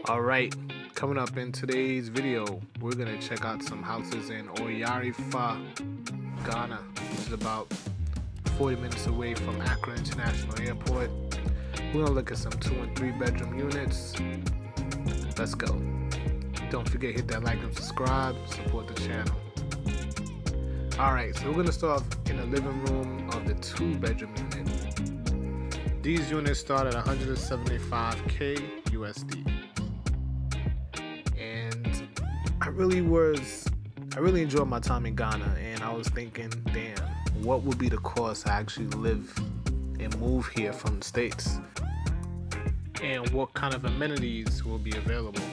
Alright, coming up in today's video, we're gonna check out some houses in Oyarifa, Ghana, which is about 40 minutes away from Accra International Airport. We're gonna look at some 2 and 3 bedroom units. Let's go. Don't forget, hit that like and subscribe, support the channel. Alright, so we're gonna start off in the living room of the 2 bedroom unit. These units start at 175k USD. And I really enjoyed my time in Ghana, and I was thinking, damn, what would be the cost to actually live and move here from the States? And what kind of amenities will be available?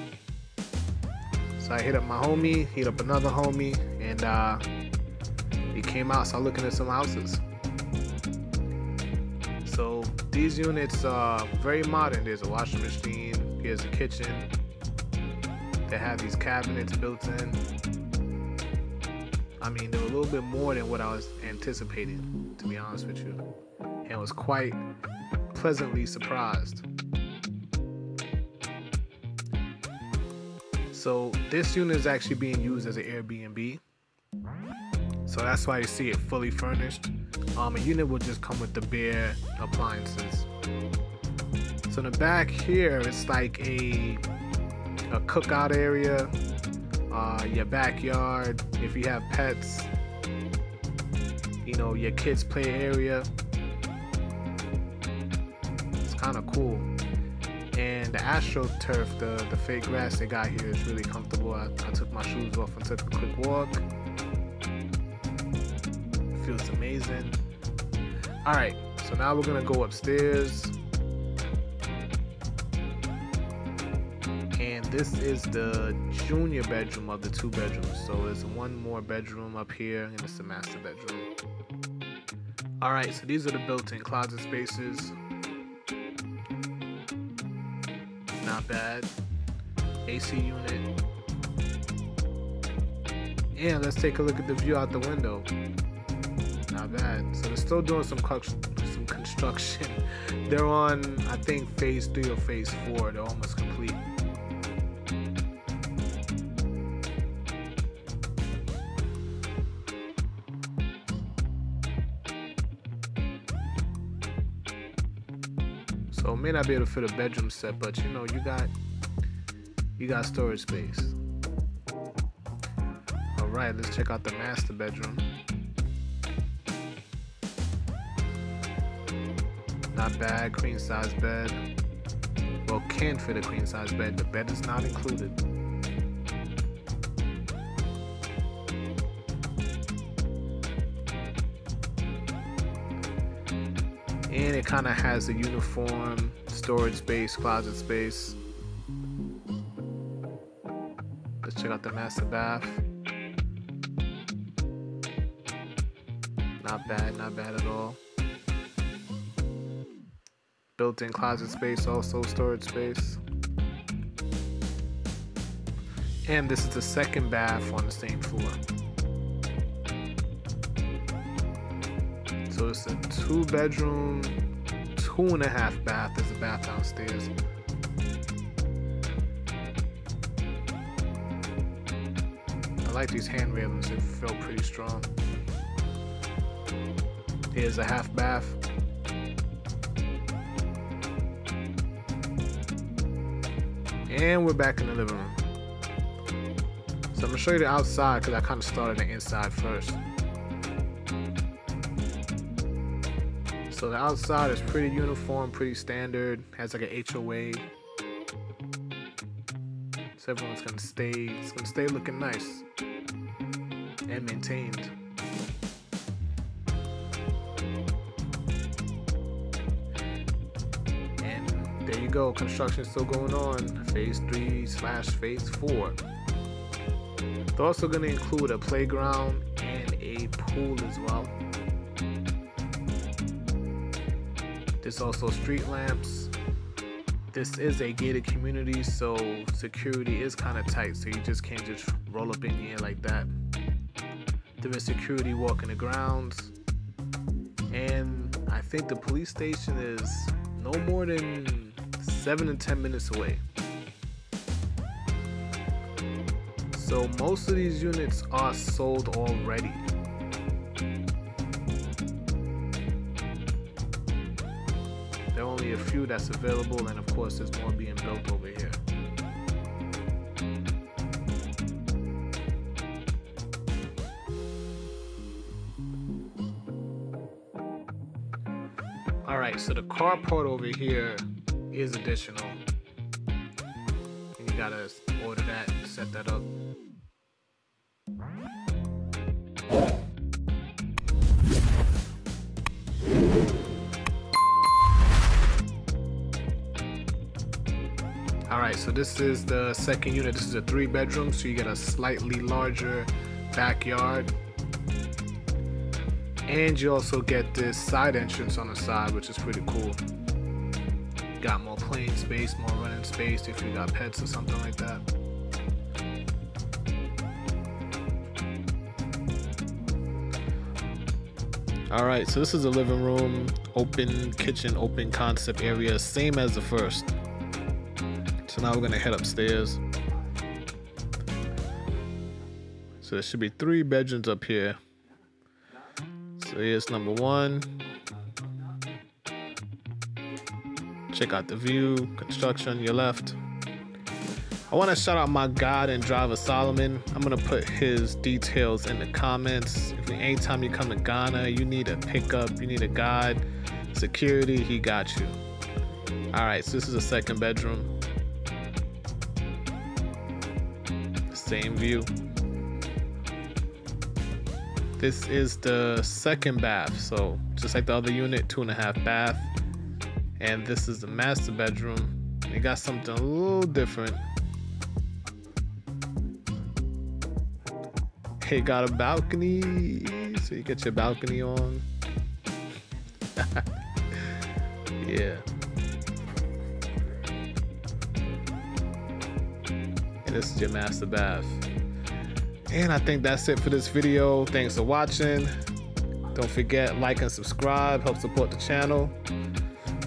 So I hit up my homie, hit up another homie, and he came out, started looking at some houses. So these units are very modern. There's a washing machine, here's a kitchen. They have these cabinets built in. I mean, they're a little bit more than what I was anticipating, to be honest with you. And I was quite pleasantly surprised. So this unit is actually being used as an Airbnb. So that's why you see it fully furnished. A unit will just come with the bare appliances. So in the back here, it's like a cookout area, your backyard, if you have pets, you know, your kids play area. It's kind of cool. And the AstroTurf, the fake grass they got here is really comfortable. I took my shoes off and took a quick walk. Feels amazing. Alright, so now we're gonna go upstairs. And this is the junior bedroom of the 2 bedrooms. So there's one more bedroom up here, and it's the master bedroom. Alright, so these are the built-in closet spaces. Not bad. AC unit. And let's take a look at the view out the window. Not bad. So they're still doing some construction. They're on, I think, phase 3 or phase 4. They're almost complete. So it may not be able to fit a bedroom set, but you know, you got storage space. Alright, let's check out the master bedroom. Not bad, queen size bed. Well, can fit a queen size bed. The bed is not included. And it kind of has a uniform storage space, closet space. Let's check out the master bath. Not bad at all. Built-in closet space, also storage space. And this is the second bath on the same floor. So it's a 2 bedroom, 2.5 bath. There's a bath downstairs. I like these hand railings, they feel pretty strong. Here's a half bath. And we're back in the living room. So I'm gonna show you the outside because I kind of started the inside first. So the outside is pretty uniform, pretty standard. Has like an HOA. So everyone's gonna stay looking nice and maintained. And there you go, construction still going on. Phase 3/phase 4. They're also gonna include a playground and a pool as well. There's also street lamps. This is a gated community, so security is kind of tight, so you just can't just roll up in here like that. There is security walking the grounds, and I think the police station is no more than 7 to 10 minutes away. So most of these units are sold already. There are only a few that's available, and of course there's more being built over here. Alright, so the carport over here is additional. And you gotta order that, set that up. Alright, so this is the second unit. This is a 3-bedroom, so you get a slightly larger backyard. And you also get this side entrance on the side, which is pretty cool. Got more playing space, more running space if you got pets or something like that. Alright, so this is a living room, open kitchen, open concept area, same as the first. So now we're gonna head upstairs. So there should be 3 bedrooms up here. So here's number 1. Check out the view, construction on your left. I want to shout out my guide and driver Solomon. I'm gonna put his details in the comments. If anytime you come to Ghana, you need a pickup, you need a guide, security, he got you. Alright, so this is a 2nd bedroom. Same view. This is the 2nd bath, so just like the other unit, 2.5 bath. And this is the master bedroom. It got something a little different. It got a balcony, so you get your balcony on. Yeah. And this is your master bath. And I think that's it for this video. Thanks for watching. Don't forget, like and subscribe, help support the channel.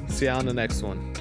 See you on the next one.